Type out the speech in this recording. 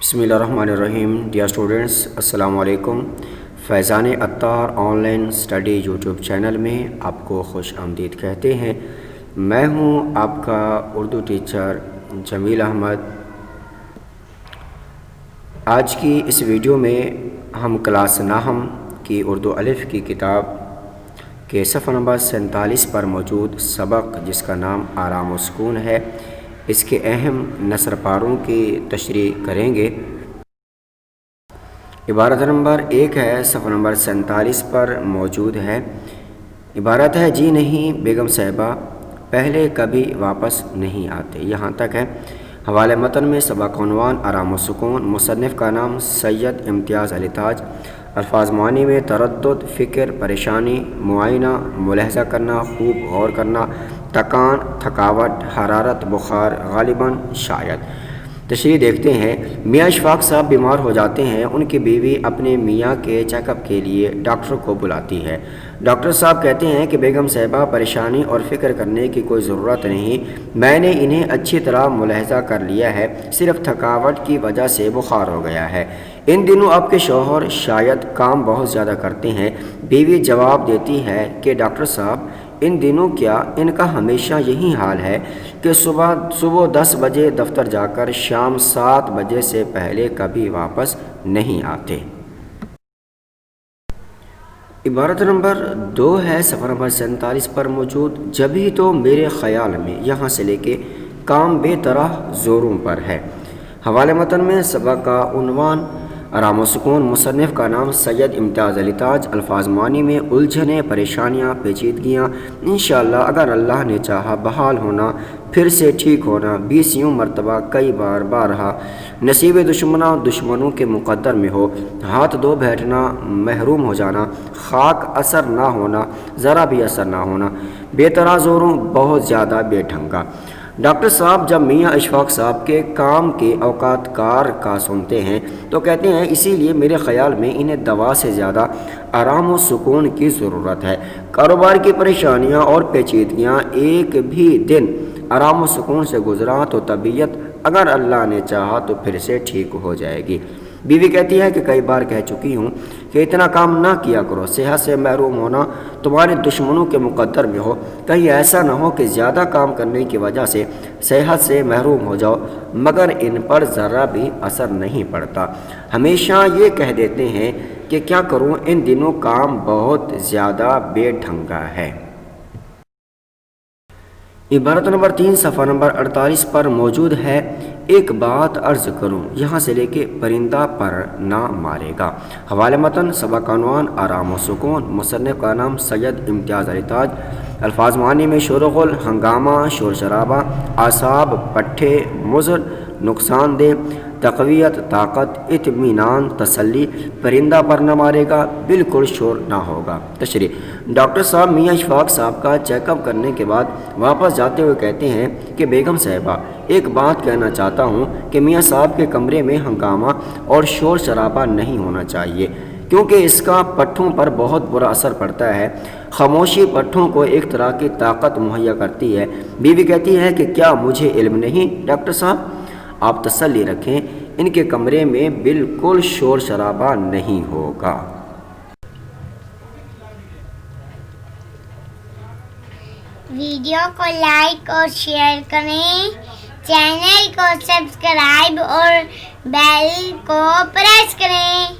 بسم اللہ الرحمن الرحیم. ڈیئر اسٹوڈنٹس، السلام علیکم. فیضان Attar on line study YouTube channel میں آپ کو خوش آمدید کہتے ہیں. میں ہوں آپ کا اردو ٹیچر جمیل احمد. آج کی اس ویڈیو میں ہم کلاس نحو کی اردو الف کی کتاب کے صفحہ نمبر 47 پر موجود سبق جس کا نام آرام و سکون ہے، اس کے اہم نثر پاروں کی تشریح کریں گے. عبارت نمبر 1 ہے، صفحہ نمبر 47 پر موجود ہے. عبارت ہے: جی نہیں بیگم صاحبہ پہلے کبھی واپس نہیں آتے. یہاں تک ہے. حوالے متن میں سبق عنوان آرام و سکون، مصنف کا نام سید امتیاز علی تاج. الفاظ معنی میں تردد، فکر، پریشانی، معائنہ، ملاحظہ کرنا، خوب غور کرنا، تکان، تھکاوٹ، حرارت، بخار، غالباً، شاید. تشریح دیکھتے ہیں. میاں اشفاق صاحب بیمار ہو جاتے ہیں. ان کی بیوی اپنے میاں کے چیک اپ کے لیے ڈاکٹر کو بلاتی ہے. ڈاکٹر صاحب کہتے ہیں کہ بیگم صاحبہ پریشانی اور فکر کرنے کی کوئی ضرورت نہیں، میں نے انہیں اچھی طرح ملاحظہ کر لیا ہے، صرف تھکاوٹ کی وجہ سے بخار ہو گیا ہے. ان دنوں آپ کے شوہر شاید کام بہت زیادہ کرتے ہیں. بیوی جواب دیتی ہے کہ ڈاکٹر صاحب ان دنوں کیا ان کا ہمیشہ یہی حال ہے کہ صبح 10 بجے دفتر جا کر شام 7 بجے سے پہلے کبھی واپس نہیں آتے. عبارت نمبر 2 ہے، صفحہ نمبر 47 پر موجود. جبھی تو میرے خیال میں یہاں سے لے کے کام بے طرح زوروں پر ہے. حوالے متن میں سبق کا عنوان آرام و سکون، مصنف کا نام سید امتیاز علی تاج. الفاظ معنی میں الجھنیں، پریشانیاں، پیچیدگیاں. انشاءاللہ اگر اللہ نے چاہا بحال ہونا، پھر سے ٹھیک ہونا، 20 مرتبہ، کئی بار، بارہا. نصیب دشمنوں کے مقدر میں ہو، ہاتھ دھو بیٹھنا، محروم ہو جانا، خاک اثر نہ ہونا، ذرا بھی اثر نہ ہونا، بے طرح زوروں، بہت زیادہ بے ڈھنگا. ڈاکٹر صاحب جب میاں اشفاق صاحب کے کام کے اوقات کار کا سنتے ہیں تو کہتے ہیں اسی لیے میرے خیال میں انہیں دوا سے زیادہ آرام و سکون کی ضرورت ہے. کاروبار کی پریشانیاں اور پیچیدگیاں ایک بھی دن آرام و سکون سے گزرا تو طبیعت اگر اللہ نے چاہا تو پھر سے ٹھیک ہو جائے گی. بیوی کہتی ہے کہ کئی بار کہہ چکی ہوں کہ اتنا کام نہ کیا کرو، صحت سے محروم ہونا تمہارے دشمنوں کے مقدر میں ہو، کہیں ایسا نہ ہو کہ زیادہ کام کرنے کی وجہ سے صحت سے محروم ہو جاؤ. مگر ان پر ذرا بھی اثر نہیں پڑتا. ہمیشہ یہ کہہ دیتے ہیں کہ کیا کروں، ان دنوں کام بہت زیادہ بے ڈھنگا ہے. عبارت نمبر 3 صفحہ نمبر 48 پر موجود ہے. ایک بات عرض کروں، یہاں سے لے کے پرندہ پر نہ مارے گا. حوالے متن سبق عنوان آرام و سکون، مصنف کا نام سید امتیاز علی تاج. الفاظ معنی میں شور و غل، ہنگامہ، شور شرابہ، اعصاب پٹھے، مضر، نقصان دہ، تقویت، طاقت، اطمینان، تسلی. پرندہ پر نہ مارے گا، بالکل شور نہ ہوگا. تشریح. ڈاکٹر صاحب میاں اشفاق صاحب کا چیک اپ کرنے کے بعد واپس جاتے ہوئے کہتے ہیں کہ بیگم صاحبہ ایک بات کہنا چاہتا ہوں کہ میاں صاحب کے کمرے میں ہنگامہ اور شور شرابہ نہیں ہونا چاہیے، کیونکہ اس کا پٹھوں پر بہت برا اثر پڑتا ہے. خاموشی پٹھوں کو ایک طرح کی طاقت مہیا کرتی ہے. بیوی کہتی ہے کہ کیا مجھے علم نہیں ڈاکٹر صاحب؟ آپ تسلی رکھیں، ان کے کمرے میں بالکل شور شرابہ نہیں ہوگا. ویڈیو کو لائک اور شیئر کریں، چینل کو سبسکرائب اور بیل کو پریس کریں.